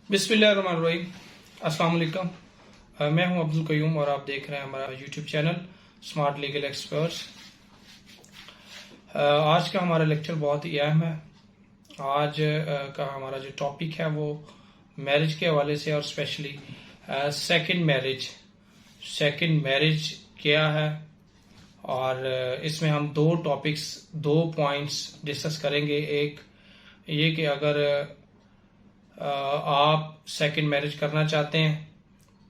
बिस्मिल्लाहिर्रहमानिर्रहीम। अस्सलाम वालेकुम। मैं हूं अब्दुल कयूम और आप देख रहे हैं हमारा YouTube channel smart legal experts. आज का हमारा लेक्चर बहुत ही अहम है। आज का हमारा जो टॉपिक है वो मैरिज के हवाले से और स्पेशली सेकंड मैरिज क्या है, और इसमें हम दो पॉइंट्स डिस्कस करेंगे। एक ये कि अगर आप सेकंड मैरिज करना चाहते हैं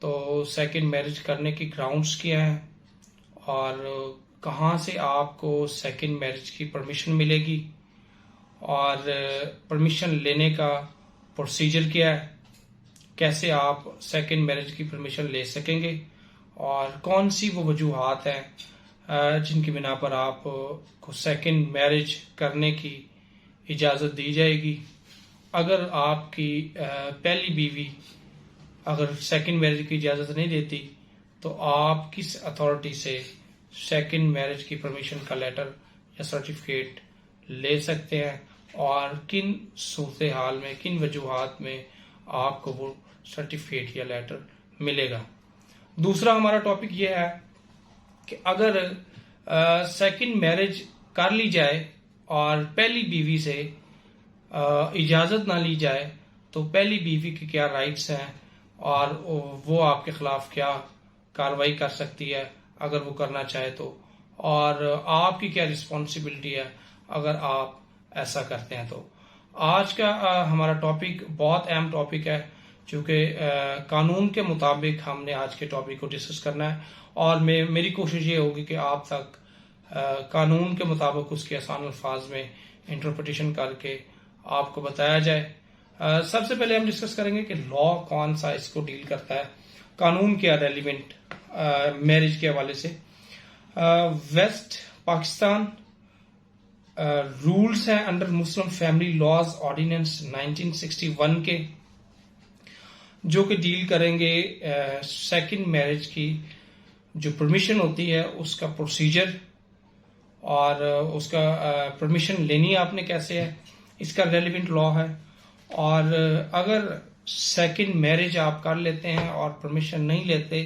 तो सेकंड मैरिज करने की ग्राउंड्स क्या हैं और कहाँ से आपको सेकंड मैरिज की परमिशन मिलेगी और परमिशन लेने का प्रोसीजर क्या है, कैसे आप सेकंड मैरिज की परमिशन ले सकेंगे और कौन सी वो वजूहात हैं जिनकी बिना पर आपको सेकंड मैरिज करने की इजाज़त दी जाएगी। अगर आपकी पहली बीवी अगर सेकंड मैरिज की इजाज़त नहीं देती तो आप किस अथॉरिटी से सेकंड मैरिज की परमिशन का लेटर या सर्टिफिकेट ले सकते हैं और किन सूरत हाल में, किन वजूहात में आपको वो सर्टिफिकेट या लेटर मिलेगा। दूसरा हमारा टॉपिक ये है कि अगर सेकंड मैरिज कर ली जाए और पहली बीवी से इजाज़त ना ली जाए तो पहली बीवी के क्या राइट्स हैं और वो आपके खिलाफ क्या कार्रवाई कर सकती है अगर वो करना चाहे तो, और आपकी क्या रिस्पॉन्सिबिलिटी है अगर आप ऐसा करते हैं तो। आज का हमारा टॉपिक बहुत अहम टॉपिक है क्योंकि कानून के मुताबिक हमने आज के टॉपिक को डिस्कस करना है और मेरी कोशिश ये होगी कि आप तक कानून के मुताबिक उसके आसान अल्फाज में इंटरप्रिटेशन करके आपको बताया जाए। सबसे पहले हम डिस्कस करेंगे कि लॉ कौन सा इसको डील करता है, कानून क्या रेलिवेंट मैरिज के हवाले से। वेस्ट पाकिस्तान रूल्स हैं under Muslim family laws ordinance 1961 के, जो कि डील करेंगे सेकंड मैरिज की जो परमिशन होती है उसका प्रोसीजर और उसका परमिशन लेनी आपने कैसे है, इसका रेलिवेंट लॉ है। और अगर सेकंड मैरिज आप कर लेते हैं और परमिशन नहीं लेते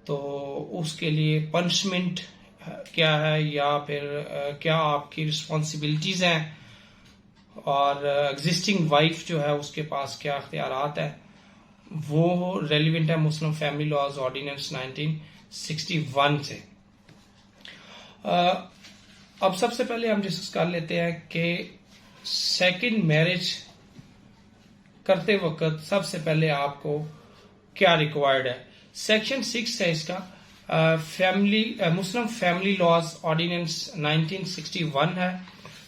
तो उसके लिए पनिशमेंट क्या है या फिर क्या आपकी रिस्पॉन्सिबिलिटीज हैं और एग्जिस्टिंग वाइफ जो है उसके पास क्या अख्तियारात है, वो रेलिवेंट है मुस्लिम फैमिली लॉज ऑर्डिनेंस 1961 से। अब सबसे पहले हम डिस्कस कर लेते हैं कि सेकंड मैरिज करते वक्त सबसे पहले आपको क्या रिक्वायर्ड है। सेक्शन 6 है इसका, मुस्लिम फैमिली लॉज ऑर्डिनेंस 1961 है,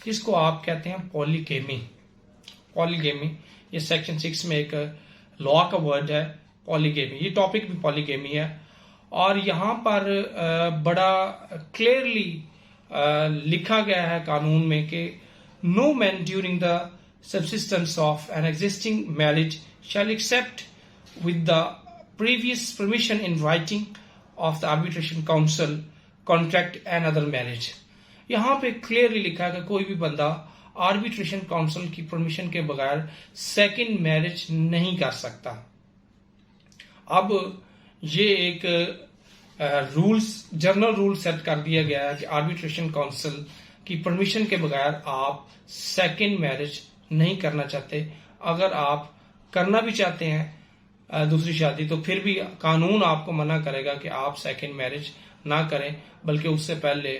जिसको आप कहते हैं पॉलीगेमी। ये सेक्शन 6 में एक लॉ का वर्ड है पॉलीगेमी, ये टॉपिक भी पॉलीगेमी है। और यहाँ पर बड़ा क्लियरली लिखा गया है कानून में कि no man during the subsistence of an existing marriage shall accept with the previous permission in writing of the arbitration council contract another marriage। यहाँ पे क्लियरली लिखा है कि कोई भी बंदा आर्बिट्रेशन काउंसिल की परमिशन के बगैर सेकंड मैरिज नहीं कर सकता। अब ये एक जनरल रूल सेट कर दिया गया है कि आर्बिट्रेशन काउंसिल की परमिशन के बगैर आप सेकंड मैरिज नहीं करना चाहते। अगर आप करना भी चाहते हैं दूसरी शादी तो फिर भी कानून आपको मना करेगा कि आप सेकंड मैरिज ना करें, बल्कि उससे पहले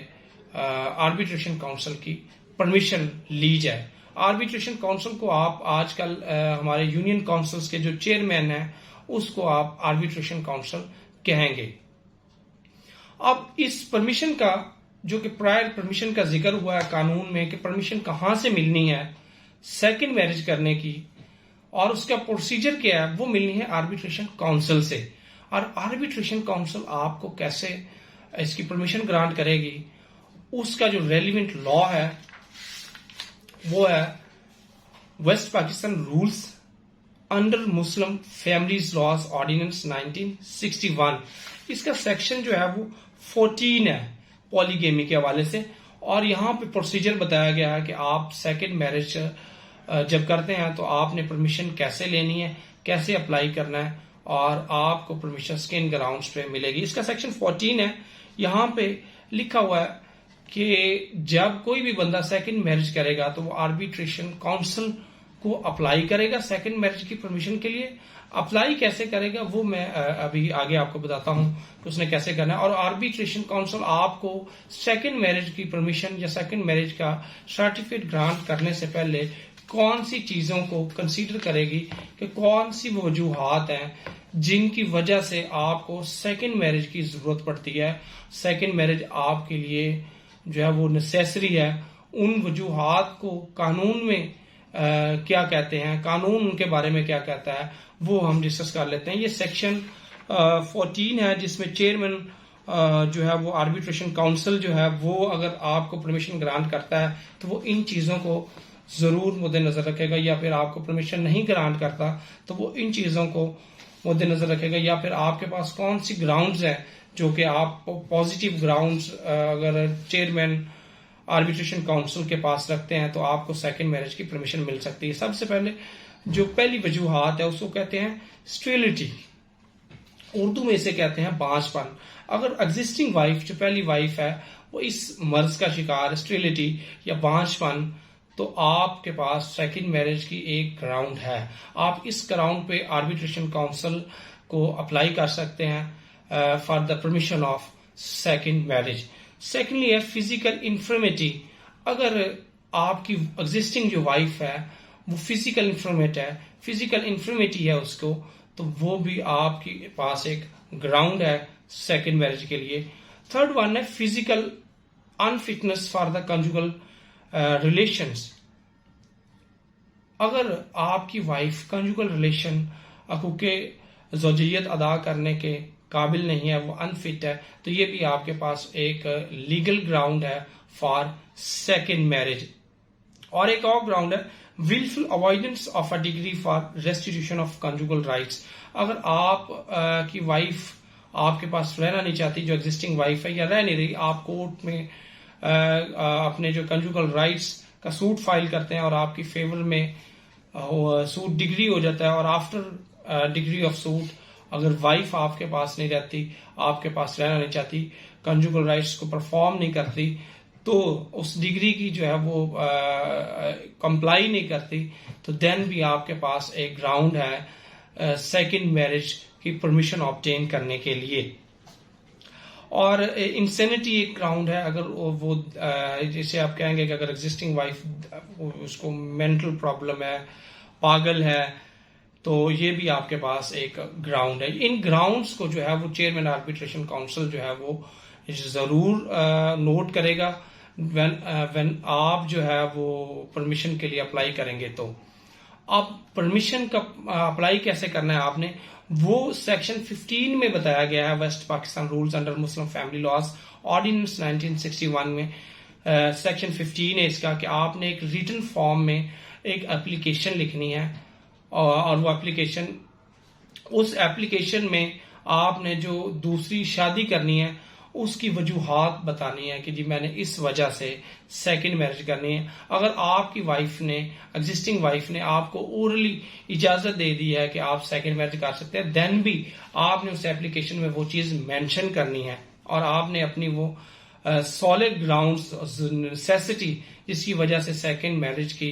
आर्बिट्रेशन काउंसिल की परमिशन ली जाए। आर्बिट्रेशन काउंसिल को आप आजकल हमारे यूनियन काउंसिल्स के जो चेयरमैन हैं उसको आप आर्बिट्रेशन काउंसिल कहेंगे। अब इस परमिशन का जो कि प्रायर परमिशन का जिक्र हुआ है कानून में कि परमिशन कहां से मिलनी है सेकंड मैरिज करने की और उसका प्रोसीजर क्या है, वो मिलनी है आर्बिट्रेशन काउंसिल से। और आर्बिट्रेशन काउंसिल आपको कैसे इसकी परमिशन ग्रांट करेगी, उसका जो रेलिवेंट लॉ है वो है West Pakistan rules under Muslim families laws ordinance 1961। इसका सेक्शन जो है वो 14 है पॉलीगेमी के हवाले से, और यहाँ पे प्रोसीजर बताया गया है कि आप सेकंड मैरिज जब करते हैं तो आपने परमिशन कैसे लेनी है, कैसे अप्लाई करना है और आपको परमिशन किन ग्राउंड्स पे मिलेगी। इसका सेक्शन 14 है। यहाँ पे लिखा हुआ है कि जब कोई भी बंदा सेकंड मैरिज करेगा तो वो आर्बिट्रेशन काउंसिल को अप्लाई करेगा सेकंड मैरिज की परमिशन के लिए। अप्लाई कैसे करेगा वो मैं अभी आगे आपको बताता हूं कि उसने कैसे करना है। और आर्बिट्रेशन काउंसिल आपको सेकंड मैरिज की परमिशन या सेकंड मैरिज का सर्टिफिकेट ग्रांट करने से पहले कौन सी चीजों को कंसीडर करेगी कि कौन सी वजूहात हैं जिनकी वजह से आपको सेकंड मैरिज की जरूरत पड़ती है, सेकंड मैरिज आपके लिए जो है वो नेसेसरी है। उन वजूहात को कानून में क्या कहते हैं, कानून उनके बारे में क्या कहता है, वो हम डिस्कस कर लेते हैं। ये सेक्शन 14 है जिसमें चेयरमैन जो है वो आर्बिट्रेशन काउंसिल जो है वो अगर आपको परमिशन ग्रांट करता है तो वो इन चीजों को जरूर मद्देनजर रखेगा, या फिर आपको परमिशन नहीं ग्रांट करता तो वो इन चीजों को मद्देनजर रखेगा, या फिर आपके पास कौन सी ग्राउंड्स हैं जो कि आप पॉजिटिव ग्राउंड्स अगर चेयरमैन आर्बिट्रेशन काउंसिल के पास रखते हैं तो आपको सेकंड मैरिज की परमिशन मिल सकती है। सबसे पहले जो पहली वजूहात है उसको कहते हैं स्टेरिलिटी, उर्दू में इसे कहते हैं बांझपन। अगर एग्जिस्टिंग वाइफ जो पहली वाइफ है वो इस मर्ज का शिकार स्टेरिलिटी या बांझपन, तो आपके पास सेकंड मैरिज की एक ग्राउंड है। आप इस ग्राउंड पे आर्बिट्रेशन काउंसिल को अप्लाई कर सकते हैं for the permission of second marriage. Secondly है फिजिकल इन्फर्मिटी। अगर आपकी एग्जिस्टिंग जो वाइफ है वो फिजिकल इन्फर्मेट है, फिजिकल इन्फर्मिटी है उसको, तो वो भी आपके पास एक ग्राउंड है सेकंड मैरिज के लिए। थर्ड वन है physical unfitness for the conjugal relations. अगर आपकी वाइफ कंजुगल रिलेशन हकूक़े ज़ौजियत अदा करने के काबिल नहीं है, वो अनफिट है, तो ये भी आपके पास एक लीगल ग्राउंड है फॉर सेकंड मैरिज। और एक और ग्राउंड है wilful avoidance of a decree for restitution of conjugal rights. अगर आप की वाइफ आपके पास रहना नहीं चाहती, जो एग्जिस्टिंग वाइफ है या रह नहीं रही, आप कोर्ट में अपने जो कंजुगल राइट्स का सूट फाइल करते हैं और आपकी फेवर में सूट डिग्री हो जाता है, और आफ्टर डिग्री ऑफ सूट अगर वाइफ आपके पास नहीं रहती, आपके पास रहना नहीं चाहती, कंजुगल राइट्स को परफॉर्म नहीं करती, तो उस डिग्री की जो है वो कंप्लाई नहीं करती, तो देन भी आपके पास एक ग्राउंड है सेकंड मैरिज की परमिशन ऑब्टेन करने के लिए। और इंसेनिटी एक ग्राउंड है। अगर वो जैसे आप कहेंगे कि अगर एग्जिस्टिंग वाइफ उसको मेंटल प्रॉब्लम है, पागल है, तो ये भी आपके पास एक ग्राउंड है। इन ग्राउंड्स को जो है वो चेयरमैन आर्बिट्रेशन काउंसिल जो है वो जरूर नोट करेगा व्हेन आप जो है वो परमिशन के लिए अप्लाई करेंगे। तो अब परमिशन का अप्लाई कैसे करना है आपने, वो सेक्शन 15 में बताया गया है West Pakistan rules under Muslim family laws ordinance 1961 में। सेक्शन 15 है इसका कि आपने एक रिटन फॉर्म में एक एप्लीकेशन लिखनी है, और वो एप्लीकेशन, उस एप्लीकेशन में आपने जो दूसरी शादी करनी है उसकी वजूहात बतानी है कि जी मैंने इस वजह से सेकंड मैरिज करनी है। अगर आपकी वाइफ ने, एग्जिस्टिंग वाइफ ने आपको ओरली इजाजत दे दी है कि आप सेकंड मैरिज कर सकते हैं, देन भी आपने उस एप्लीकेशन में वो चीज मेंशन करनी है, और आपने अपनी वो सॉलिड ग्राउंड्स नेसेसिटी जिसकी वजह से सेकंड मैरिज की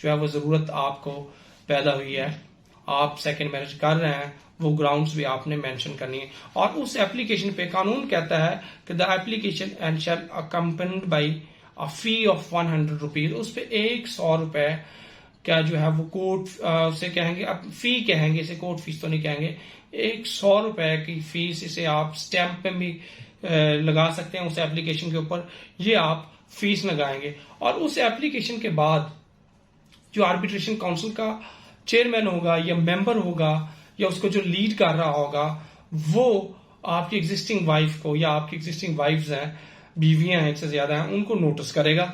जो है वो जरूरत आपको पैदा हुई है, आप सेकंड मैरिज कर रहे हैं, वो ग्राउंड्स भी आपने मेंशन करनी है। और उस एप्लीकेशन पे कानून कहता है कि the application and shall accompanied by a fee of 100 rupees. उस पे 100 रुपए का जो है वो कोर्ट से कहेंगे, अब फी कहेंगे इसे, कोर्ट फीस तो नहीं कहेंगे, 100 रुपए की फीस, इसे आप स्टैंप पे भी लगा सकते हैं उस एप्लीकेशन के ऊपर, ये आप फीस लगाएंगे। और उस एप्लीकेशन के बाद जो आर्बिट्रेशन काउंसिल का चेयरमैन होगा या मेंबर होगा या उसको जो लीड कर रहा होगा, वो आपकी एग्जिस्टिंग वाइफ को, या आपकी एग्जिस्टिंग वाइफ्स हैं, बीवियां हैं एक से ज्यादा हैं, उनको नोटिस करेगा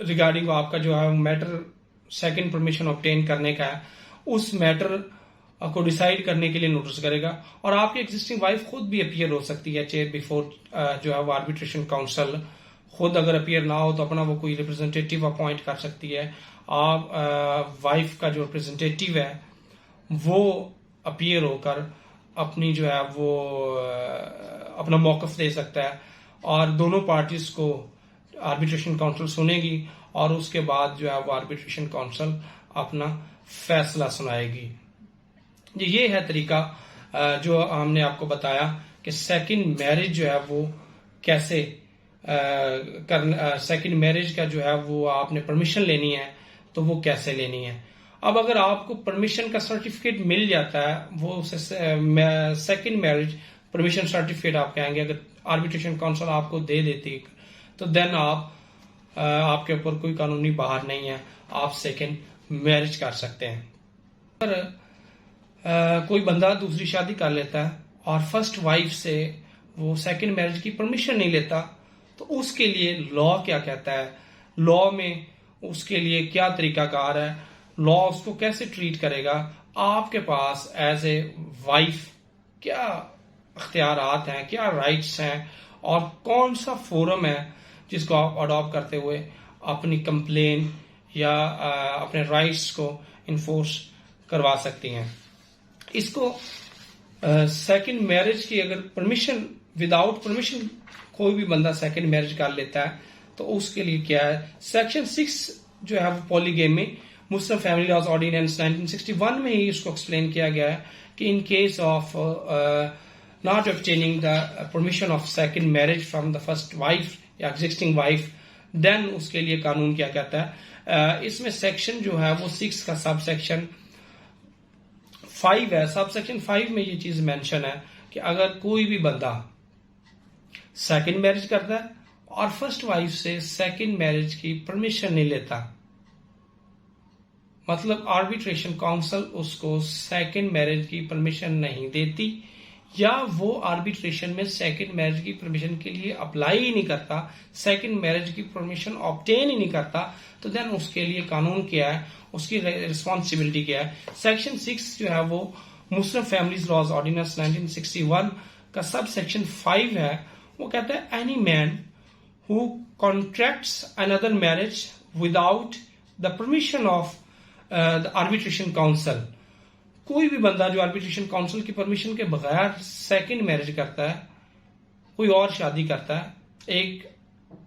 रिगार्डिंग आपका जो है मैटर सेकंड परमिशन ऑब्टेन करने का है, उस मैटर को डिसाइड करने के लिए नोटिस करेगा। और आपकी एग्जिस्टिंग वाइफ खुद भी अपीयर हो सकती है चेयर बिफोर जो है वो आर्बिट्रेशन काउंसिल। खुद अगर अपीयर ना हो तो अपना वो कोई रिप्रेजेंटेटिव अपॉइंट कर सकती है। आप वाइफ का जो रिप्रेजेंटेटिव है वो अपीयर होकर अपनी जो है वो अपना मौकफ दे सकता है और दोनों पार्टीज को आर्बिट्रेशन काउंसिल सुनेगी और उसके बाद जो है वो आर्बिट्रेशन काउंसिल अपना फैसला सुनाएगी। ये है तरीका जो हमने आपको बताया कि सेकंड मैरिज जो है वो कैसे सेकंड मैरिज का जो है वो आपने परमिशन लेनी है तो वो कैसे लेनी है। अब अगर आपको परमिशन का सर्टिफिकेट मिल जाता है, वो सेकंड मैरिज परमिशन सर्टिफिकेट आप कहेंगे, अगर आर्बिट्रेशन काउंसिल आपको दे देती तो देन आपके ऊपर कोई कानूनी बाहर नहीं है, आप सेकंड मैरिज कर सकते हैं। अगर कोई बंदा दूसरी शादी कर लेता है और फर्स्ट वाइफ से वो सेकंड मैरिज की परमिशन नहीं लेता तो उसके लिए लॉ क्या कहता है, लॉ में उसके लिए क्या तरीकाकार है, लॉ उसको कैसे ट्रीट करेगा, आपके पास एज ए वाइफ क्या अख्तियारात हैं, क्या राइट्स हैं और कौन सा फोरम है जिसको आप अडॉप्ट करते हुए अपनी कंप्लेन या अपने राइट्स को इन्फोर्स करवा सकती हैं। इसको सेकंड मैरिज की अगर परमिशन, विदाउट परमिशन कोई भी बंदा सेकंड मैरिज कर लेता है तो उसके लिए क्या है, सेक्शन 6 जो है वो polygamy Muslim family laws ordinance 1961 में ही इसको एक्सप्लेन किया गया है कि in case of not obtaining the permission of second marriage from the first wife या एग्जिस्टिंग वाइफ, देन उसके लिए कानून क्या कहता है। इसमें सेक्शन जो है वो 6 का सब सेक्शन 5 है। सब सेक्शन 5 में ये चीज मेंशन है कि अगर कोई भी बंदा सेकंड मैरिज करता है और फर्स्ट वाइफ से सेकंड मैरिज की परमिशन नहीं लेता, मतलब आर्बिट्रेशन काउंसिल उसको सेकंड मैरिज की परमिशन नहीं देती या वो आर्बिट्रेशन में सेकंड मैरिज की परमिशन के लिए अप्लाई ही नहीं करता, सेकंड मैरिज की परमिशन ऑब्टेन ही नहीं करता, तो देन उसके लिए कानून क्या है, उसकी रिस्पॉन्सिबिलिटी क्या है। सेक्शन 6 जो है वो मुस्लिम फैमिलीज लॉज ऑर्डिनेंस 1961 का सब सेक्शन 5 है। वो कहता है any man who contracts another marriage without the permission of the arbitration council, कोई भी बंदा जो आर्बिट्रेशन काउंसिल की परमिशन के बगैर सेकंड मैरिज करता है, कोई और शादी करता है, एक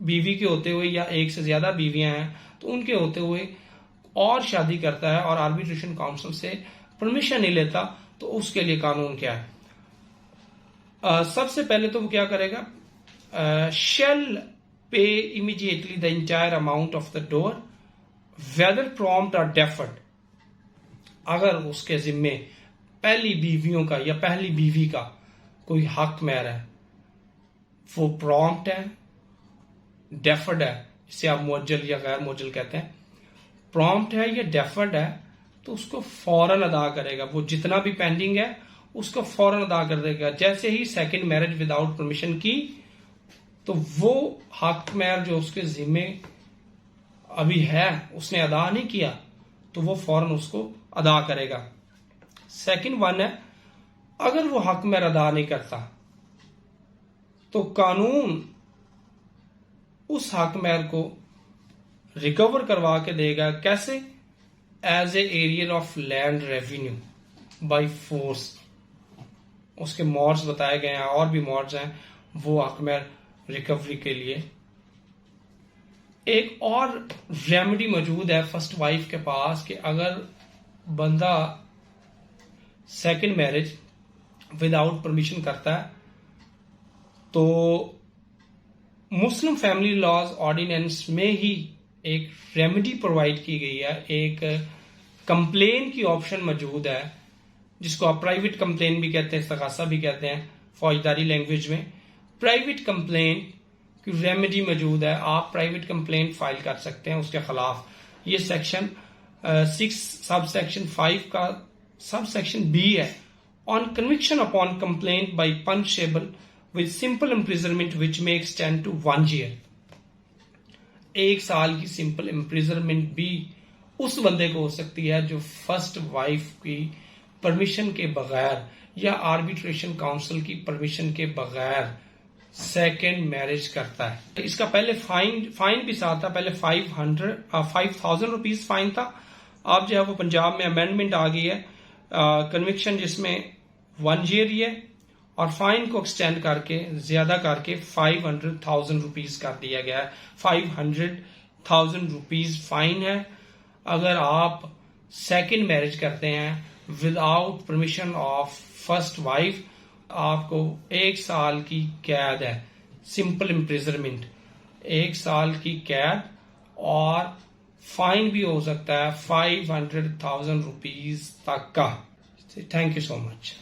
बीवी के होते हुए या एक से ज्यादा बीवियां हैं तो उनके होते हुए और शादी करता है और आर्बिट्रेशन काउंसिल से परमिशन नहीं लेता, तो उसके लिए कानून क्या है। सबसे पहले तो वो क्या करेगा, shall pay immediately the entire amount of the dower whether prompt और डेफर्ड। अगर उसके जिम्मे पहली बीवियों का या पहली बीवी का कोई हक महर है, वो प्रॉम्प्ट है, डेफर्ड है, जिसे आप मुअज्जल या गैर मुअज्जल कहते हैं, प्रॉम्प्ट है या डेफर्ड है, तो उसको फौरन अदा करेगा। वो जितना भी पेंडिंग है उसको फौरन अदा कर देगा। जैसे ही सेकंड मैरिज विदाउट परमिशन की तो वो हक महर जो उसके जिम्मे अभी है उसने अदा नहीं किया तो वो फौरन उसको अदा करेगा। सेकंड वन है, अगर वो हक महर अदा नहीं करता तो कानून उस हक महर को रिकवर करवा के देगा। कैसे? As a arrear of land revenue by force. उसके मोड्स बताए गए हैं, और भी मोड्स हैं वो हक महर रिकवरी के लिए। एक और रेमेडी मौजूद है फर्स्ट वाइफ के पास कि अगर बंदा सेकंड मैरिज विदाउट परमिशन करता है तो मुस्लिम फैमिली लॉज ऑर्डिनेंस में ही एक रेमेडी प्रोवाइड की गई है। एक कंप्लेन की ऑप्शन मौजूद है जिसको आप प्राइवेट कंप्लेन भी कहते हैं, इस्तगासा भी कहते हैं फौजदारी लैंग्वेज में। प्राइवेट कंप्लेन की रेमेडी मौजूद है, आप प्राइवेट कंप्लेन फाइल कर सकते हैं उसके खिलाफ। ये सेक्शन 6 सब सेक्शन 5 का सब सेक्शन बी है। On conviction upon complaint by punishable with simple imprisonment which may extend to 1 year. 1 साल की सिंपल इम्प्रिजनमेंट भी उस बंदे को हो सकती है जो फर्स्ट वाइफ की परमिशन के बगैर या आर्बिट्रेशन काउंसिल की परमिशन के बगैर सेकेंड मैरिज करता है। इसका पहले फाइन भी साथ था, पहले 5,000 रुपीज फाइन था। अब जो है वो पंजाब में अमेंडमेंट आ गई है, कन्विक्शन जिसमें 1 ईयर ही है, और फाइन को एक्सटेंड करके ज्यादा करके 500,000 रुपीज कर दिया गया है। 500,000 रुपीज फाइन है अगर आप सेकेंड मैरिज करते हैं without permission of first wife. आपको 1 साल की कैद है, सिंपल इम्प्रिजनमेंट, 1 साल की कैद, और फाइन भी हो सकता है 500,000 रुपीज तक का। Thank you so much.